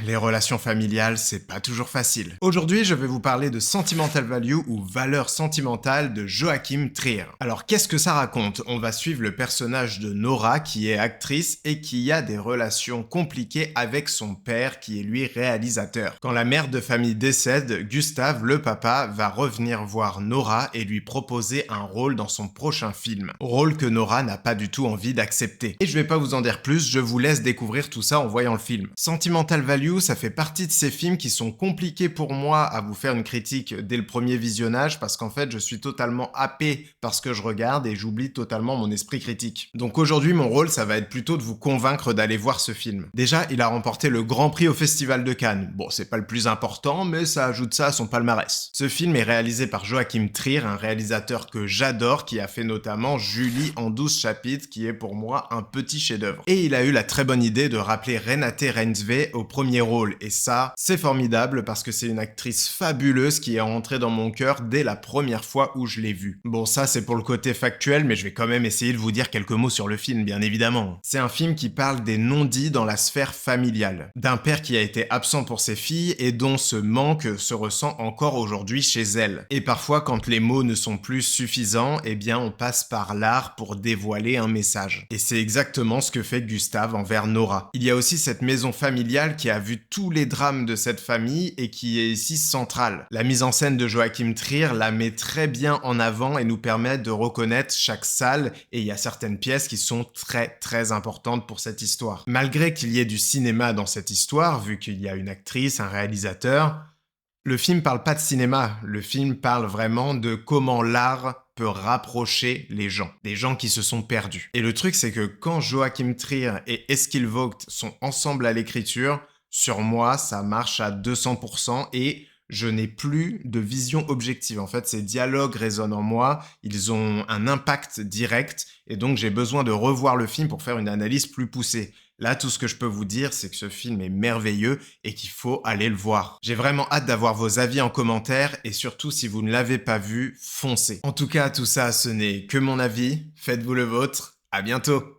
les relations familiales, c'est pas toujours facile. Aujourd'hui, je vais vous parler de Sentimental Value ou Valeur sentimentale de Joachim Trier. Alors, qu'est-ce que ça raconte? On va suivre le personnage de Nora, qui est actrice et qui a des relations compliquées avec son père, qui est lui réalisateur. Quand la mère de famille décède, Gustave, le papa, va revenir voir Nora et lui proposer un rôle dans son prochain film. Rôle que Nora n'a pas du tout envie d'accepter. Et je vais pas vous en dire plus, je vous laisse découvrir tout ça en voyant le film. Sentimental Value, ça fait partie de ces films qui sont compliqués pour moi à vous faire une critique dès le premier visionnage parce qu'en fait, je suis totalement happé par ce que je regarde et j'oublie totalement mon esprit critique. Donc aujourd'hui, mon rôle, ça va être plutôt de vous convaincre d'aller voir ce film. Déjà, il a remporté le Grand Prix au Festival de Cannes. Bon, c'est pas le plus important, mais ça ajoute ça à son palmarès. Ce film est réalisé par Joachim Trier, un réalisateur que j'adore, qui a fait notamment Julie en 12 chapitres, qui est pour moi un petit chef-d'œuvre. Et il a eu la très bonne idée de rappeler Renate Reinsve au premier rôle, et ça, c'est formidable parce que c'est une actrice fabuleuse qui est rentrée dans mon cœur dès la première fois où je l'ai vue. Bon, ça c'est pour le côté factuel, mais je vais quand même essayer de vous dire quelques mots sur le film, bien évidemment. C'est un film qui parle des non-dits dans la sphère familiale, d'un père qui a été absent pour ses filles et dont ce manque se ressent encore aujourd'hui chez elle. Et parfois, quand les mots ne sont plus suffisants, eh bien on passe par l'art pour dévoiler un message. Et c'est exactement ce que fait Gustave envers Nora. Il y a aussi cette maison familiale qui a vu tous les drames de cette famille et qui est ici centrale. La mise en scène de Joachim Trier la met très bien en avant et nous permet de reconnaître chaque salle, et il y a certaines pièces qui sont très importantes pour cette histoire. Malgré qu'il y ait du cinéma dans cette histoire, vu qu'il y a une actrice, un réalisateur, le film parle pas de cinéma, le film parle vraiment de comment l'art peut rapprocher les gens, des gens qui se sont perdus. Et le truc, c'est que quand Joachim Trier et Eskil Vogt sont ensemble à l'écriture, sur moi, ça marche à 200% et je n'ai plus de vision objective. En fait, ces dialogues résonnent en moi, ils ont un impact direct, et donc j'ai besoin de revoir le film pour faire une analyse plus poussée. Là, tout ce que je peux vous dire, c'est que ce film est merveilleux et qu'il faut aller le voir. J'ai vraiment hâte d'avoir vos avis en commentaire et surtout, si vous ne l'avez pas vu, foncez. En tout cas, tout ça, ce n'est que mon avis. Faites-vous le vôtre. À bientôt!